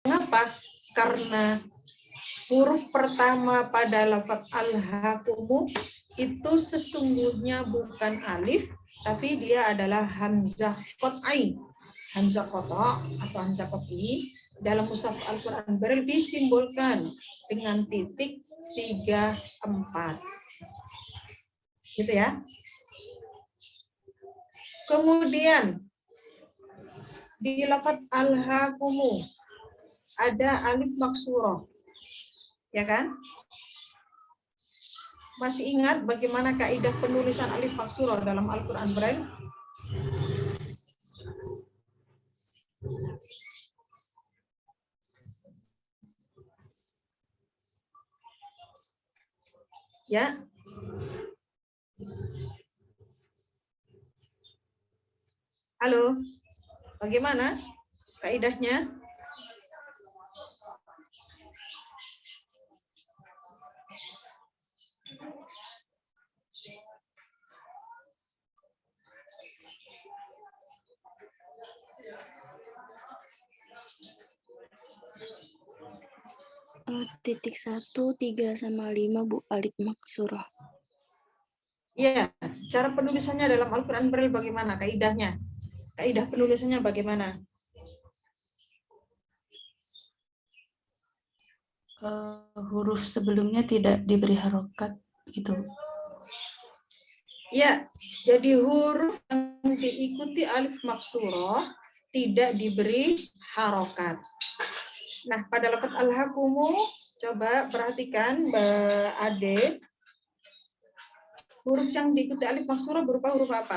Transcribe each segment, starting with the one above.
Mengapa? Karena huruf pertama pada lafaz alhaakumu itu sesungguhnya bukan alif, tapi dia adalah hamzah qat'i. Hamzah qat'a atau hamzah qat'i dalam mushaf Al-Quran Braille disimbolkan dengan titik 3, 4. Gitu ya. Kemudian di lafaz alhaakumu ada alif maksurah. Ya kan? Masih ingat bagaimana kaidah penulisan alif maksurah dalam Al-Quran Braille? Ya. Halo. Bagaimana kaidahnya? Titik 1, 3 sama 5 Bu, alif maksurah. Iya, cara penulisannya dalam Al-Quran Braille bagaimana kaidahnya? Kaidah penulisannya bagaimana? Huruf sebelumnya tidak diberi harokat gitu. Ya, jadi huruf yang diikuti alif maksurah tidak diberi harokat. Nah, pada lafaz alhaakumu, coba perhatikan Mbak Ade, huruf yang diikuti alif maksurah berupa huruf apa?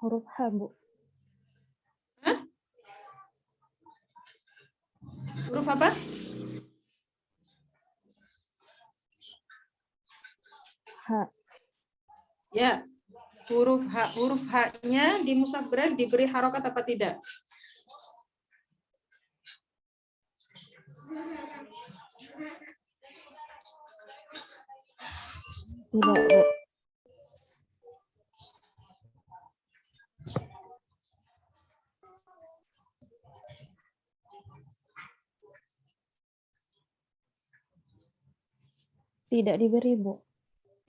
Huruf H, Bu. Hah? Huruf apa? H. Ya, huruf H. Huruf H-nya di mushaf Braille diberi harokat apa tidak? Tidak, Bu. Tidak diberi, Bu.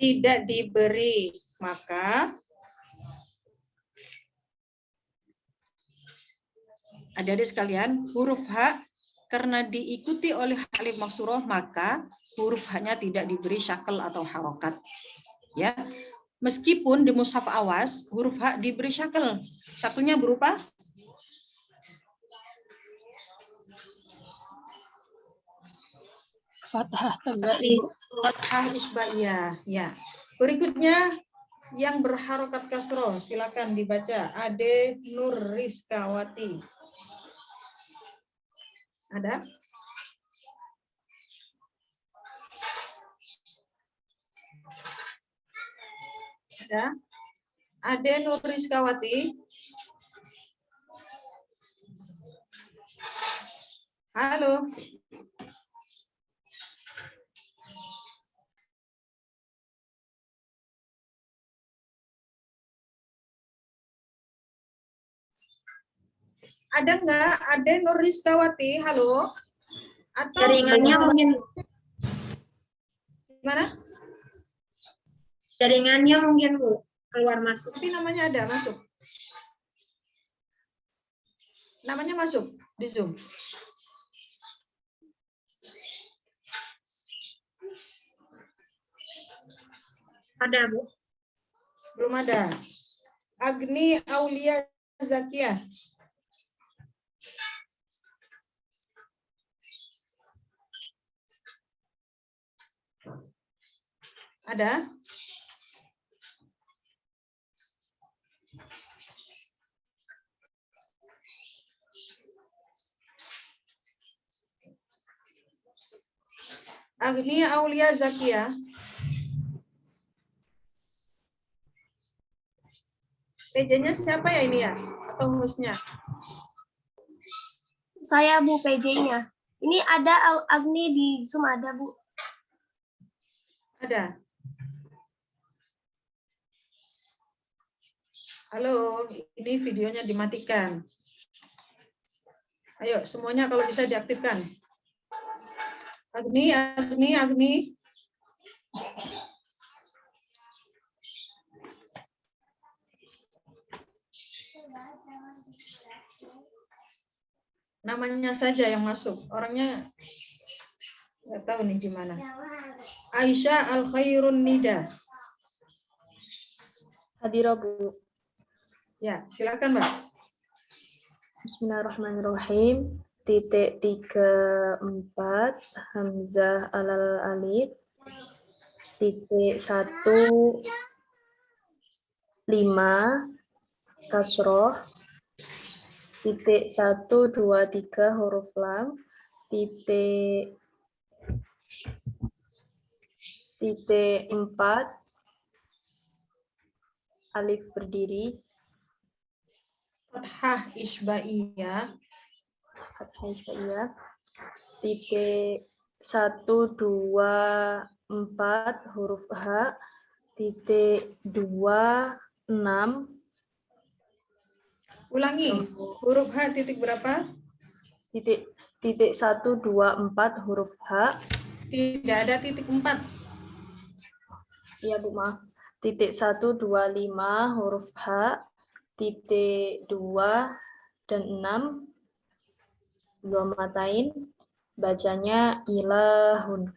Tidak diberi. Maka adik-adik sekalian, huruf H karena diikuti oleh alif maksurah, maka huruf H-nya tidak diberi syakel atau harokat. Ya, meskipun di mushaf Awas huruf H diberi syakel. Satunya berupa Fathah tegak, Ibu. fathah isbaiyah. Ya. Berikutnya yang berharokat kasroh, silakan dibaca. Ade Nur Rizkawati. Ada? Ada? Ade Nur Rizkawati. Halo. Ada nggak? Ade Nur Rizkawati. Halo. Atau Jaringannya mungkin gimana? jaringannya mungkin Bu keluar masuk. Tapi namanya ada masuk. Namanya masuk di Zoom. Ada Bu. Belum ada. Agni Aulia Zakia. Ada? Agni Aulia Zakia. PJ-nya siapa ya ini ya? Atau hostnya? Saya Bu PJ-nya. Ini ada Agni di Zoom ada Bu. Ada. Halo, ini videonya dimatikan. Ayo, semuanya kalau bisa diaktifkan. Agni. Namanya saja yang masuk, orangnya nggak tahu nih di mana. Aisyah Al Khairun Nida. Hadirah, Bu. Ya, silakan, Mbak. Bismillahirrahmanirrahim. Titik 34 Hamzah alal alif. Titik 15 kasroh. Titik 123 huruf lam. Titik 4 alif berdiri. Fathah Isbaiyah. Fathah Isbaiyah. Titik 124 huruf H. Titik 26. Ulangi, huruf H titik berapa? Titik 124 huruf H. Tidak ada titik 4. Iya, Bu, maaf. Titik 125 huruf H. Titik 2 dan 6. Dua matain. Bacanya ilahun.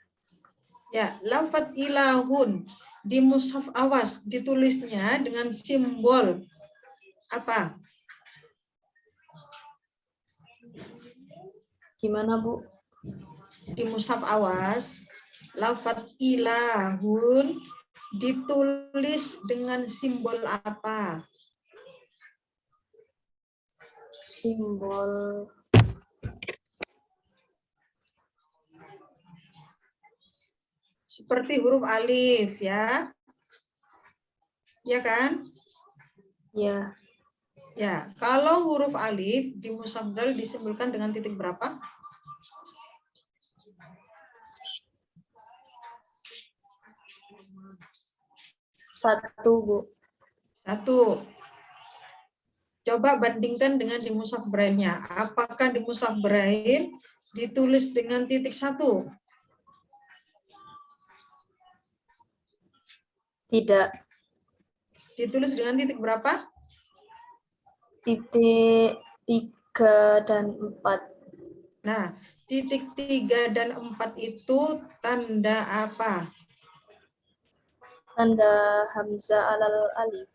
Ya, lafadz ilahun di mushaf Awas ditulisnya dengan simbol apa? Gimana, Bu? Di mushaf Awas, lafadz ilahun ditulis dengan simbol apa? Simbol Seperti huruf alif, ya. Ya kan? ya. Ya, kalau huruf alif di mushaf Braille disimbolkan dengan titik berapa? Satu, Bu. 1. Coba bandingkan dengan di mushaf Braille-nya. Apakah di mushaf Braille ditulis dengan titik 1? Tidak. Ditulis dengan titik berapa? Titik 3 dan 4. Nah, titik 3 dan 4 itu tanda apa? Tanda Hamzah alal alif.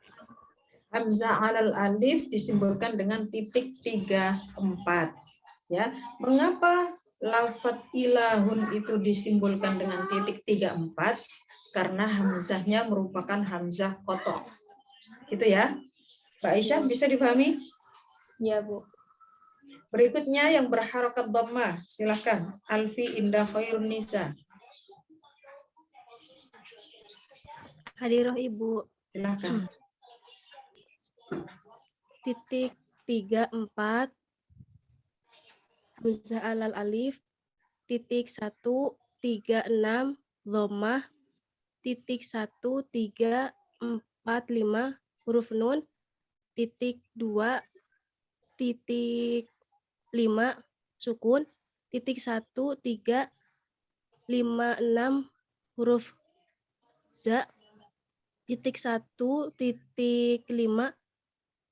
Hamzah alal alif disimbolkan dengan titik 3, 4. Ya, mengapa lafadz ilahun itu disimbolkan dengan titik 3, 4? Karena hamzahnya merupakan hamzah kotok. Gitu ya. Mbak Aisyah, bisa dipahami? Ya, Bu. Berikutnya yang berharokat dhammah, silakan. Alfi Indah Khairun Nisa. Hadirah Ibu. Silakan. Titik 3, 4. Hamzah alal alif. Titik 1, 3, 6. Dhammah. Titik 1, 3, 4, 5. Huruf nun. Titik 2, titik 5. Sukun. Titik 1, 3, 5, 6. Huruf za. Titik 1, titik 5.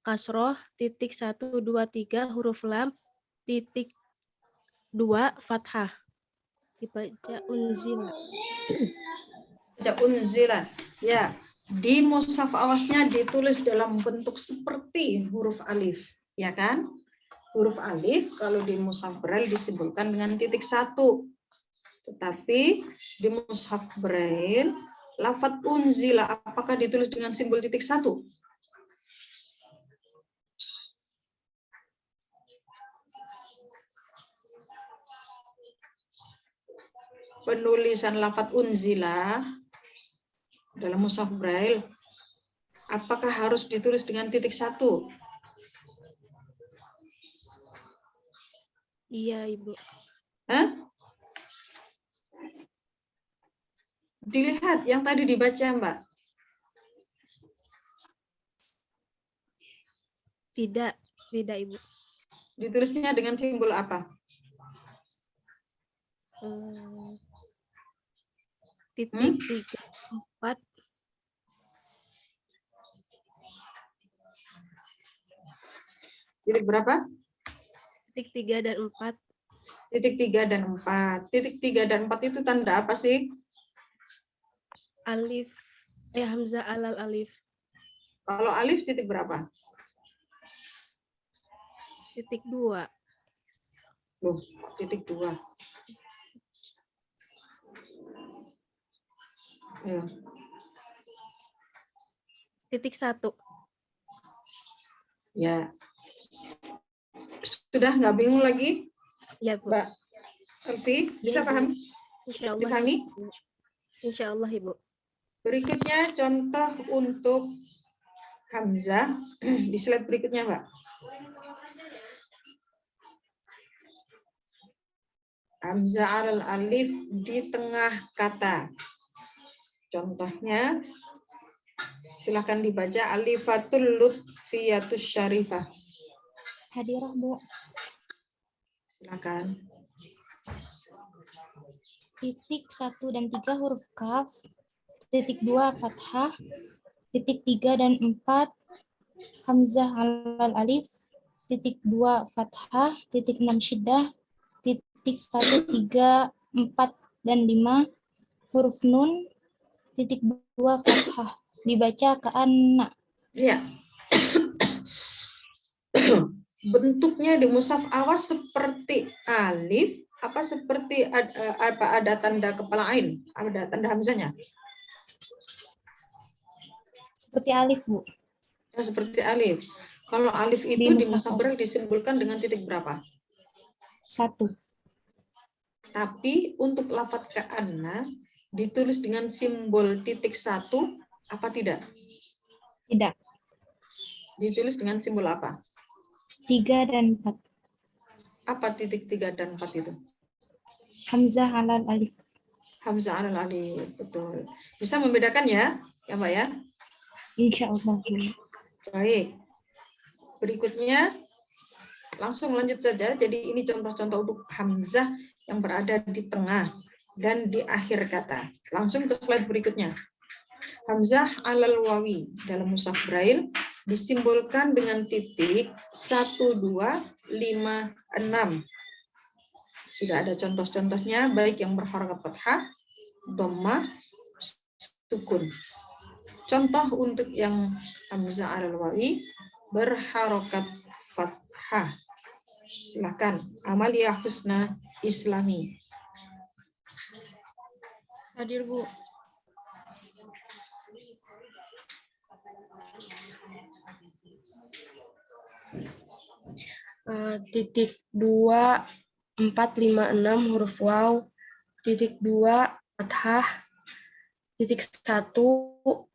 Kasroh. Titik 1, 2, 3. Huruf lam. Titik 2. Fathah. Dibaca unzila. Baca unzila. Ya, di mushaf Awasnya ditulis dalam bentuk seperti huruf alif, ya kan? Huruf alif kalau di mushaf Braille disimbolkan dengan titik 1. Tetapi di mushaf Braille lafadz unzila apakah ditulis dengan simbol titik 1? Penulisan lafadz unzila dalam mushaf Braille apakah harus ditulis dengan titik 1? Iya, Ibu. Hah? Dilihat yang tadi dibaca, Mbak. Tidak, Ibu. Ditulisnya dengan simbol apa? Titik 3, 4. Titik berapa? Titik 3 dan 4. Titik 3 dan 4. Titik 3 dan 4 itu tanda apa sih? Alif. Hamzah alal alif. Kalau alif titik berapa? Titik 2. Loh, titik 2. Ayo. Titik 1. Ya. Sudah nggak bingung lagi? Ya, Bu. Mbak Elvi, bisa Ya, Bu. paham? Insya Allah. Dipahami? Insya Allah, Ibu. Berikutnya contoh untuk hamzah di slide berikutnya, Mbak. Hamzah alal alif di tengah kata. Contohnya, silakan dibaca alifatul lutfiyatus syarifah. Hadirah, Bu. Silakan. Titik 1 dan 3 huruf kaf. Titik 2 fathah. Titik 3 dan 4 hamzah alal alif. Titik 2 fathah. Titik 6 syiddah. Titik 1, 3, 4, dan 5 huruf nun. Titik 2 fathah. Dibaca ka'anna. Iya. Bentuknya di mushaf awas seperti alif, apa seperti ada tanda kepala ain, ada tanda hamzahnya? Seperti alif, Bu. Oh, seperti alif. Kalau alif itu di mushaf Braille disimbolkan dengan titik berapa? 1. Tapi untuk lafadz ka'anna ditulis dengan simbol titik 1 apa tidak? Tidak. Ditulis dengan simbol apa? 3 dan 4. Apa titik 3 dan 4 itu? Hamzah alal alif. Hamzah alal alif, betul. Bisa membedakan ya, Mbak ya? Insya Allah. Baik. Berikutnya, langsung lanjut saja. Jadi ini contoh-contoh untuk hamzah yang berada di tengah dan di akhir kata. Langsung ke slide berikutnya. Hamzah alal wawi dalam mushaf Braille disimbolkan dengan titik 1, 2, 5, 6. Sudah ada contoh-contohnya, baik yang berharokat fathah, dhammah, sukun. Contoh untuk yang hamzah alal wawi berharokat fathah. Silakan, Amalia Husna Islami. Hadir, Bu. Titik 2, 4, 5, 6 huruf waw. Titik 2 fathah. Titik 1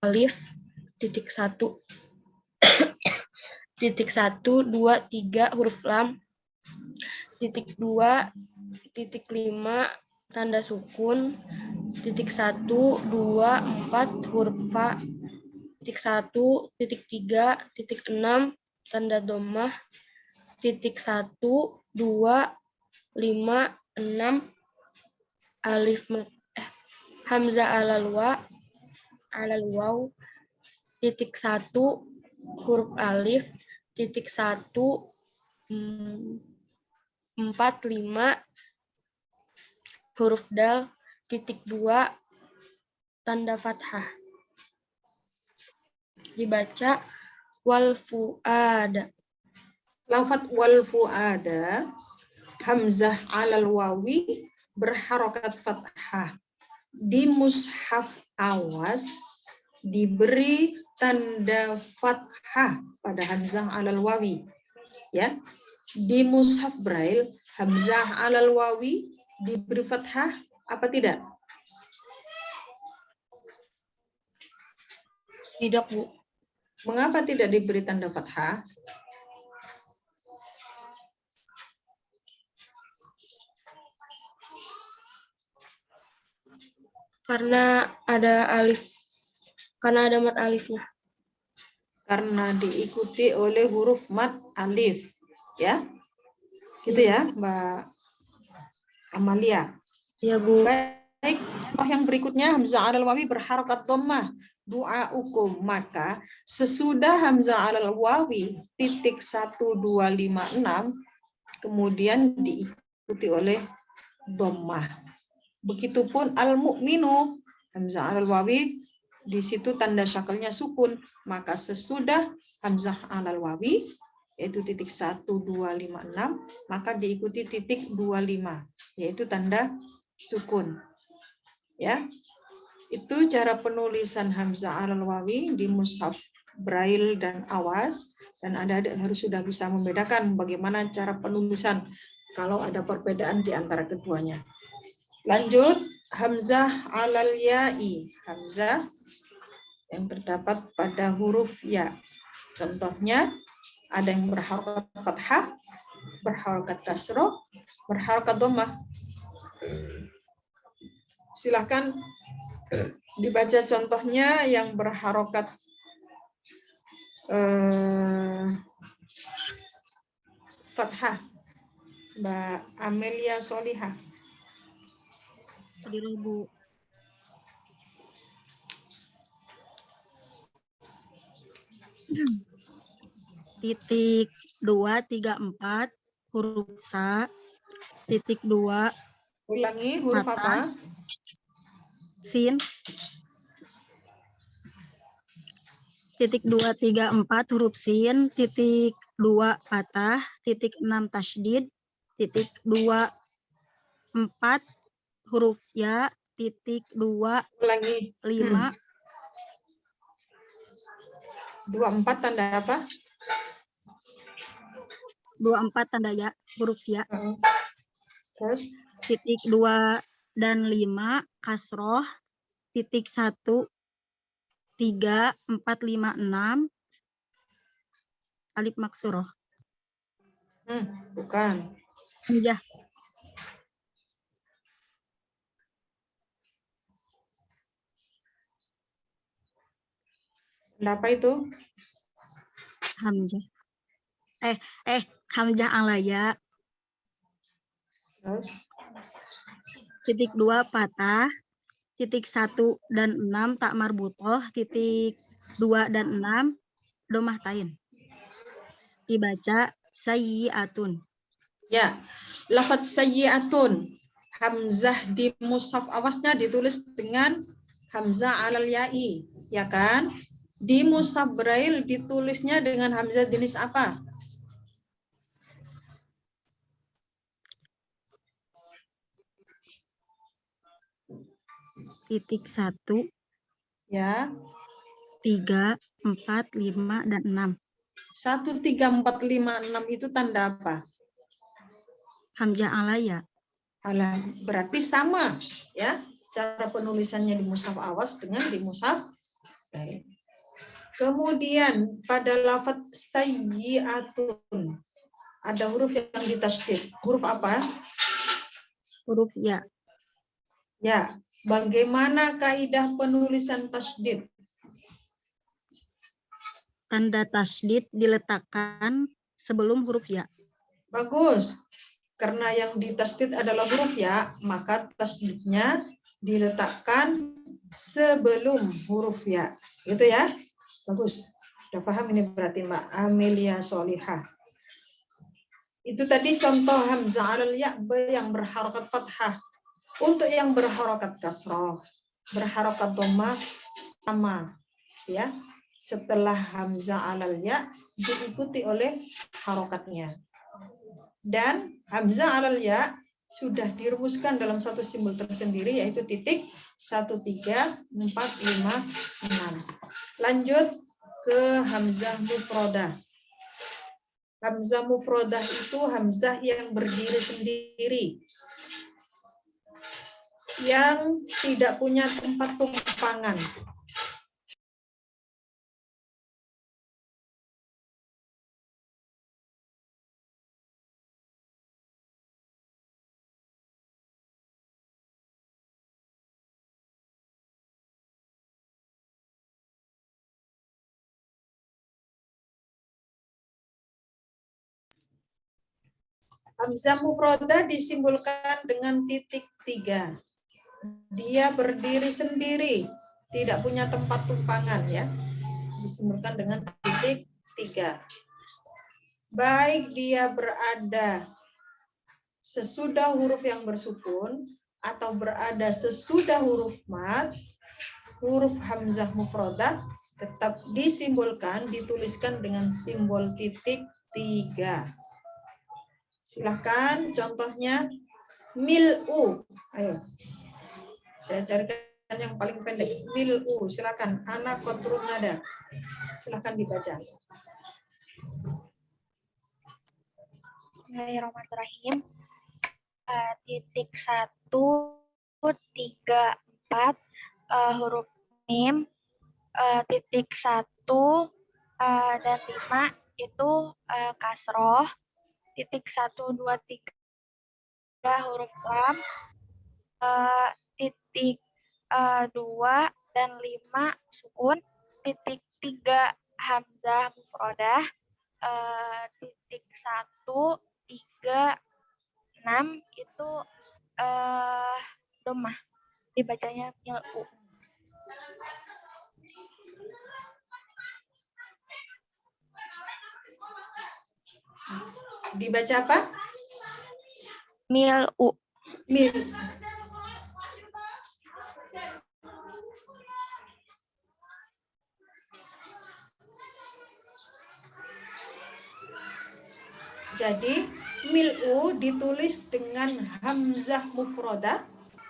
alif. Titik 1 titik 1, 2, 3 huruf lam. Titik 2 titik 5 tanda sukun. Titik 1, 2, 4 huruf fa. Titik 1, titik 3, titik 6 tanda dhammah. Titik 1, 2, 5, 6 alif hamzah alal waw. Titik 1 huruf alif. Titik 1, 4, 5 huruf dal. Titik 2 tanda fathah. Dibaca wal fuada. Lafadz wal fuada, hamzah alal wawi berharokat fathah. Di mushaf awas diberi tanda fathah pada hamzah alal wawi. Ya, di mushaf Braille hamzah alal wawi diberi fathah apa tidak? Tidak, Bu. Mengapa tidak diberi tanda fathah? Karena ada alif. Karena ada mat alifnya. karena diikuti oleh huruf mad alif. Ya. Gitu ya, Mbak Amalia. Ya, Bu. Baik, contoh yang berikutnya hamzah alal wawi berharokat dhammah. Du'aukum, maka sesudah hamzah alal wawi titik 1256 kemudian diikuti oleh dhammah. Begitupun al-mu'minu, hamzah alal wawi di situ tanda syakalnya sukun, maka sesudah hamzah alal wawi yaitu titik 1256 maka diikuti titik 25 yaitu tanda sukun. Ya. Itu cara penulisan hamzah alal wawi di mushaf Braille dan Awas, dan adik-adik harus sudah bisa membedakan bagaimana cara penulisan kalau ada perbedaan di antara keduanya. Lanjut, hamzah alal ya'i, hamzah yang terdapat pada huruf ya. Contohnya ada yang berharokat fathah, berharokat kasroh, berharokat dhammah. Silakan dibaca contohnya yang berharokat fathah. Mbak Amelia Solihah. Tadi Bu. Titik 234 huruf sa, titik 2 Ulangi huruf Fathah. apa? sin, titik 234 huruf sin, titik 2 patah, titik 6 tasydid, titik 24 huruf ya, titik 25 Ulangi. 24 tanda apa? 24 tanda ya, huruf ya, Terus titik 2 dan 5 kasroh, titik 1 3 4 5 6 alif maksuroh. bukan. Hamzah. Kenapa itu? Hamzah. Hamzah alaya, Terus titik 2 patah, titik 1 dan 6 tak marbutoh, titik 2 dan 6 domah tain. Dibaca sayyi'atun. ya, lafadz sayyi'atun. Hamzah di mushaf Awasnya ditulis dengan hamzah alal ya'i, ya kan? Di mushaf Braille ditulisnya dengan hamzah jenis apa? Titik 1, Ya, 3, 4, 5, dan 6. 1 3 4 5 6 itu tanda apa? Hamzah alaya. Alah, berarti sama ya cara penulisannya di mushaf Awas dengan di mushaf Braille. Kemudian pada lafadz sayyi'atun ada huruf yang ditasydid. Huruf apa? Huruf ya. Ya, bagaimana kaidah penulisan tasydid? Tanda tasydid diletakkan sebelum huruf ya. Bagus. Karena yang ditasydid adalah huruf ya, maka tasydidnya diletakkan sebelum huruf ya. Gitu ya. Bagus. Sudah paham ini berarti Mbak Amelia Solihah. Itu tadi contoh hamzah alal ya yang berharokat fathah. Untuk yang berharokat kasroh, berharokat dhammah sama ya. Setelah hamzah alal ya diikuti oleh harokatnya. Dan hamzah alal ya sudah dirumuskan dalam satu simbol tersendiri yaitu titik 1 3 4 5 6. Lanjut ke hamzah mufrodah. Hamzah mufrodah itu hamzah yang berdiri sendiri, yang tidak punya tempat tumpangan. Hamzah mufrodah disimbolkan dengan titik 3. Dia berdiri sendiri, tidak punya tempat tumpangan ya. Disimbolkan dengan titik 3. Baik dia berada sesudah huruf yang bersukun atau berada sesudah huruf mad, huruf hamzah mufrodah tetap disimbolkan, dituliskan dengan simbol titik 3. Silahkan contohnya mil'u. Ayo. Saya carikan yang paling pendek. Mil'u. Silakan. Ana kotrun nada. Silakan dibaca. Bismillahirrahmanirrahim. Titik 1, 3, 4 huruf mim, titik 1 dan 5 itu kasroh, titik 1, 2, 3 huruf lam, titik 2 dan 5 sukun, titik 3 hamzah mufrodah, titik 1, 3, 6 itu domah, dibacanya mil'u. Dibaca apa? Mil'u. Mil. Jadi mil'u ditulis dengan hamzah mufrodah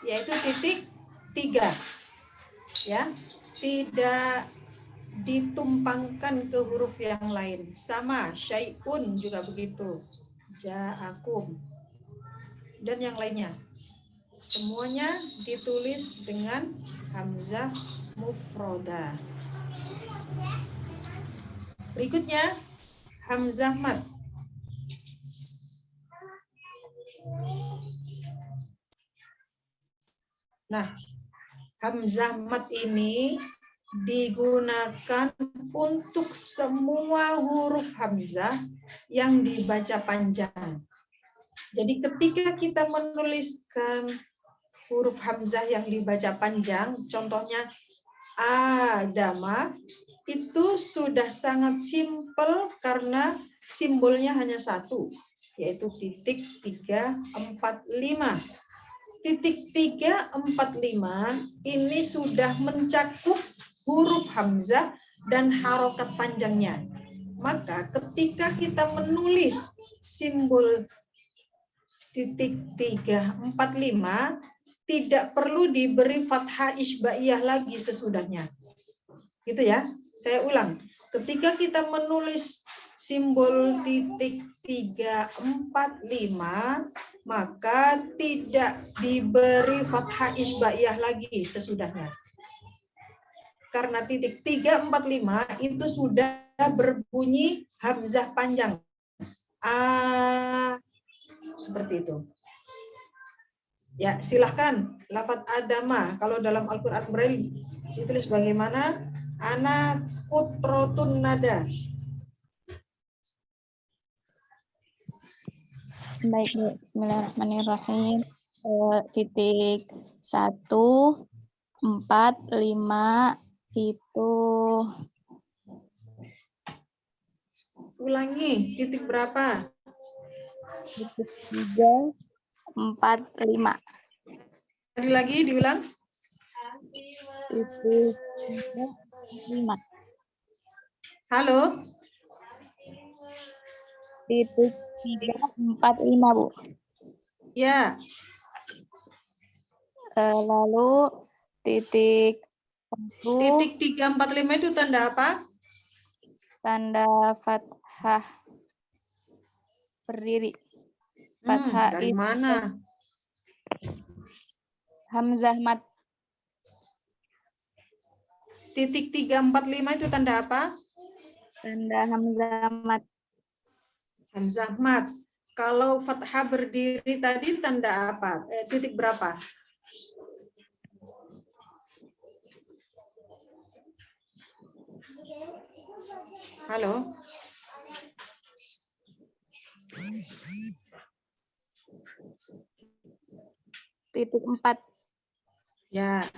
yaitu titik 3. Ya, tidak ditumpangkan ke huruf yang lain. Sama syai'un juga begitu. Ja'akum dan yang lainnya. Semuanya ditulis dengan hamzah mufrodah. Berikutnya hamzah mad. Nah, hamzah mad ini digunakan untuk semua huruf hamzah yang dibaca panjang. Jadi ketika kita menuliskan huruf hamzah yang dibaca panjang, contohnya Adama, itu sudah sangat simpel karena simbolnya hanya satu, yaitu titik 3, 4, 5. Titik 3, 4, 5 ini sudah mencakup huruf hamzah dan harokat panjangnya. Maka ketika kita menulis simbol titik 3, 4, 5 tidak perlu diberi fathah isbaiyah lagi sesudahnya. Gitu ya. Saya ulang. Ketika kita menulis simbol titik 3, 4, 5 maka tidak diberi fathah isbaiyah lagi sesudahnya. Karena titik 3, 4, 5 itu sudah berbunyi hamzah panjang. Seperti itu. Ya, silahkan. Lafaz adama. Kalau dalam Al-Quran Braille ditulis bagaimana? Ana kutrotun nada. Baik, Bu. Bismillahirrahmanirrahim. Titik 1, 4, 5 itu Ulangi, titik berapa? titik 3, 4, 5. Sekali lagi diulang. Titik 3, 5. Halo. Titik 3, 4, 5, Bu. Ya. Lalu titik 1, Titik 3, 4, 5 itu tanda apa? tanda fathah berdiri. Fathah Dari mana? hamzah mad. Titik 3, 4, 5 itu tanda apa? Tanda hamzah mad. Hamzah mad. Kalau fathah berdiri tadi tanda apa? Titik berapa? Halo. titik 4. Ya.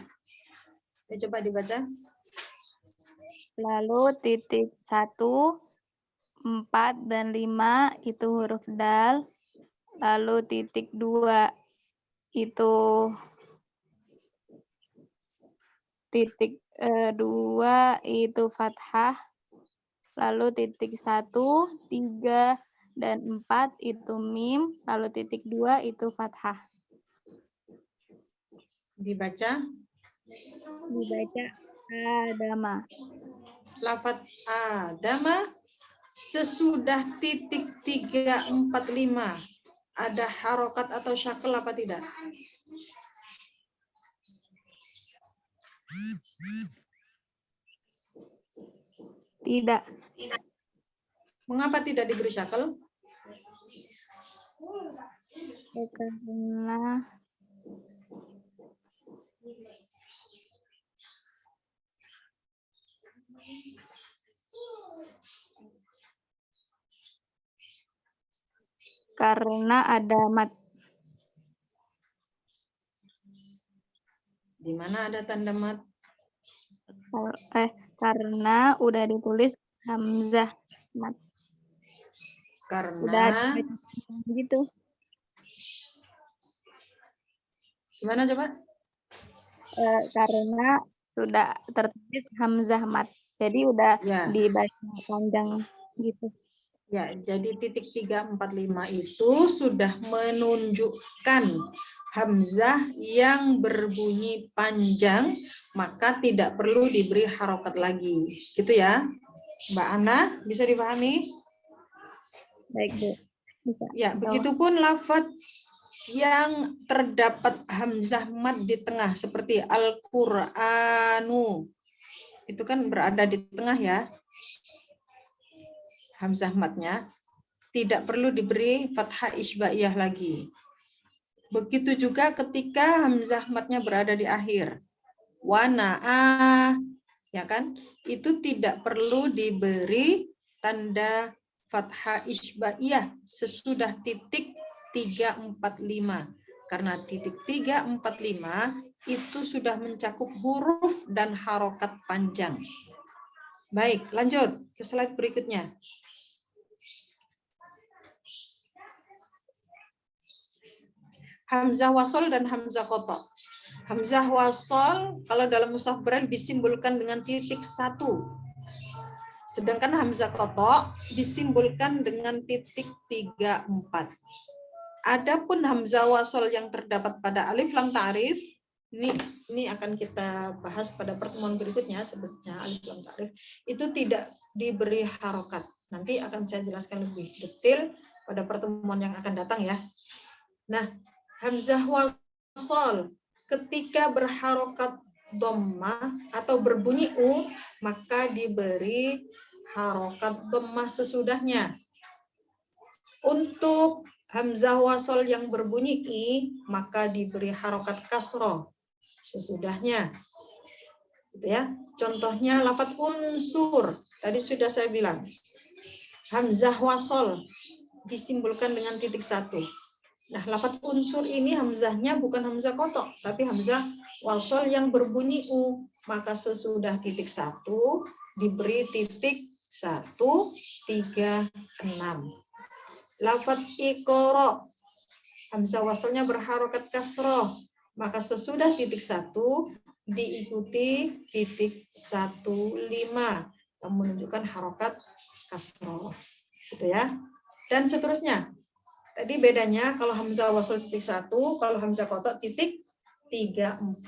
Coba dibaca. Lalu titik 1, 4, dan 5 itu huruf dal. Lalu titik 2 itu titik 2 itu fathah. Lalu titik 1, 3, dan 4 itu mim. Lalu titik 2 itu fathah. Dibaca. Dibaca Adama. Lafaz Adama sesudah titik 3, 4, 5 ada harokat atau syakel apa tidak? Tidak. Mengapa tidak diberi syakel? Karena ada mat. Di mana ada tanda mat? Karena udah ditulis hamzah mat. Karena gitu. Gimana coba? Karena sudah tertulis hamzah mat. Jadi udah Ya. dibaca panjang gitu. Ya, jadi titik 3, 4, 5 itu sudah menunjukkan hamzah yang berbunyi panjang, maka tidak perlu diberi harokat lagi. Gitu ya, Mbak Ana, bisa dipahami? Baik, Bu. Bisa. Ya, begitupun lafaz yang terdapat hamzah mad di tengah, seperti Al-Qur'anu. Itu kan berada di tengah ya. Hamzah madnya tidak perlu diberi fathah isbaiyah lagi. Begitu juga ketika hamzah madnya berada di akhir. Wana'ah, ya kan? Itu tidak perlu diberi tanda fathah isbaiyah sesudah titik 3, 4, 5. Karena titik 3, 4, 5 itu sudah mencakup huruf dan harokat panjang. Baik, lanjut ke slide berikutnya. Hamzah wasol dan hamzah qata'. Hamzah wasol kalau dalam mushaf Braille disimbolkan dengan titik 1. Sedangkan hamzah qata' disimbolkan dengan titik 3, 4. Adapun hamzah wasol yang terdapat pada alif lam ta'rif, ini akan kita bahas pada pertemuan berikutnya, sebetulnya alif lam ta'rif itu tidak diberi harokat. Nanti akan saya jelaskan lebih detail pada pertemuan yang akan datang ya. Nah, hamzah wasol ketika berharokat dhammah atau berbunyi u, maka diberi harokat dhammah sesudahnya. Untuk hamzah wasol yang berbunyi i, maka diberi harokat kasroh sesudahnya. Gitu ya. Contohnya lafaz unsur. Tadi sudah saya bilang. Hamzah wasol disimbolkan dengan titik 1. Nah, lafaz unsur ini hamzahnya bukan hamzah qata', tapi hamzah wasol yang berbunyi u. Maka sesudah titik 1 diberi titik 1, 3, 6. Lafaz iqra, hamzah wasolnya berharokat kasroh. Maka sesudah titik 1 diikuti titik 1, 5. Yang menunjukkan harokat kasroh. Gitu ya. Dan seterusnya. Tadi bedanya kalau hamzah wasol titik 1, kalau hamzah qata' titik 3, 4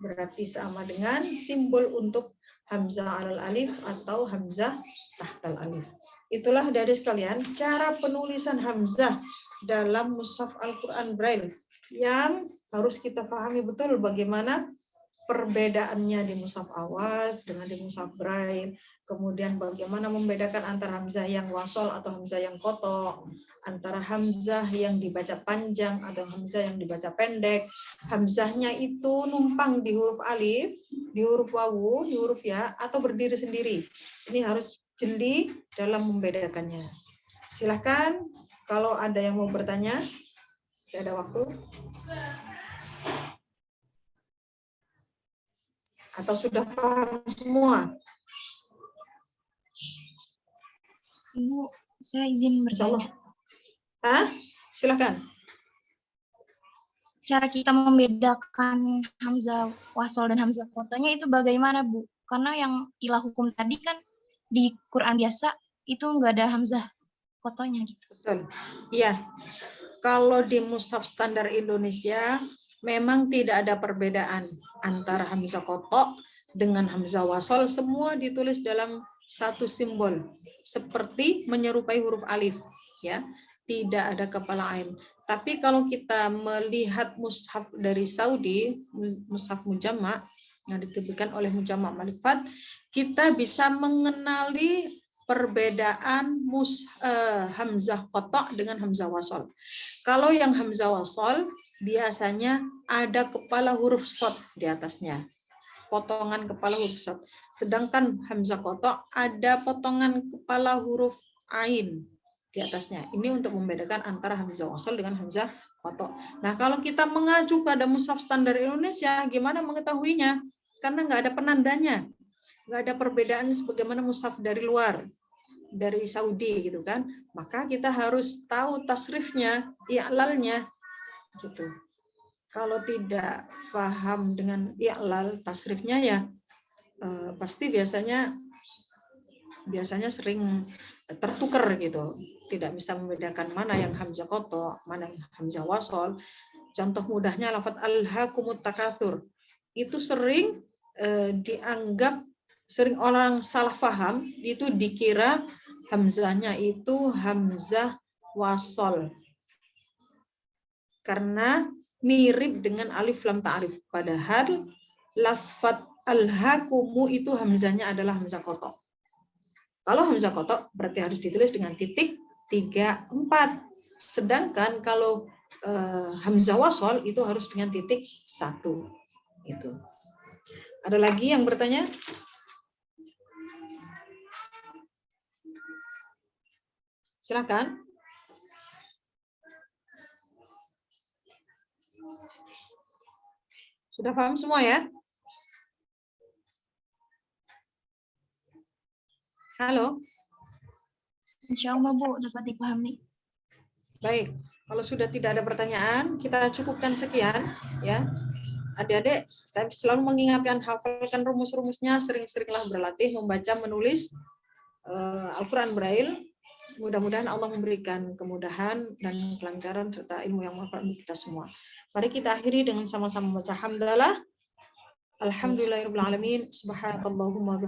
berarti sama dengan simbol untuk hamzah alal alif atau hamzah tahtal alif. Itulah dari sekalian cara penulisan hamzah dalam mushaf Al-Quran Braille yang harus kita pahami betul bagaimana perbedaannya di mushaf awas dengan di mushaf Braille. Kemudian bagaimana membedakan antara hamzah yang wasol atau hamzah yang qata', antara hamzah yang dibaca panjang atau hamzah yang dibaca pendek. Hamzahnya itu numpang di huruf alif, di huruf wawu, di huruf ya, atau berdiri sendiri. Ini harus jeli dalam membedakannya. Silahkan kalau ada yang mau bertanya, Masih ada waktu? Atau sudah paham semua? Ibu, saya izin Insyaallah. bertanya. Silakan. Cara kita membedakan hamzah wasol dan hamzah kotonya itu bagaimana, Bu? Karena yang ilah hukum tadi kan di Quran biasa itu nggak ada hamzah kotonya gitu. Betul. Iya. Kalau di mushaf standar Indonesia memang tidak ada perbedaan antara hamzah kotok dengan hamzah wasol, semua ditulis dalam satu simbol seperti menyerupai huruf alif, ya. Tidak ada kepala ain. Tapi kalau kita melihat mushaf dari Saudi, mushaf mujamma yang diterbitkan oleh Mujamma Malik Fahd, kita bisa mengenali perbedaan hamzah kotok dengan hamzah wasol. Kalau yang hamzah wasol biasanya ada kepala huruf shad di atasnya, potongan kepala huruf shad. Sedangkan hamzah kotok ada potongan kepala huruf ain di atasnya. Ini untuk membedakan antara hamzah wasol dengan hamzah kotok. Nah, kalau kita mengacu pada mushaf standar Indonesia, gimana mengetahuinya? Karena nggak ada penandanya, nggak ada perbedaan sebagaimana mushaf dari luar, dari Saudi gitu kan. Maka kita harus tahu tasrifnya, i'lalnya gitu. Kalau tidak paham dengan i'lal tasrifnya ya pasti biasanya sering tertukar gitu. Tidak bisa membedakan mana yang hamzah kotok, mana yang hamzah wasol. Contoh mudahnya lafaz alhaakumut takatsur. Itu sering dianggap, sering orang salah paham, itu dikira hamzahnya itu hamzah wasol. Karena mirip dengan alif lam ta'rif. Padahal lafaz alhaakumu itu hamzahnya adalah hamzah kotok. Kalau hamzah kotok berarti harus ditulis dengan titik 3, 4. Sedangkan kalau hamzah wasol itu harus dengan titik 1. Itu. Ada lagi yang bertanya? Silakan. Sudah paham semua ya? Halo? Insya Allah, Bu, dapat dipahami. Baik, kalau sudah tidak ada pertanyaan, kita cukupkan sekian ya. Adik-adik, saya selalu mengingatkan, hafalkan rumus-rumusnya, sering-seringlah berlatih membaca, menulis Al-Quran Braille. Mudah-mudahan Allah memberikan kemudahan dan kelancaran serta ilmu yang manfaat untuk kita semua. Mari kita akhiri dengan sama-sama membaca hamdalah. Alhamdulillahirabbil alamin. Subhanakallahumma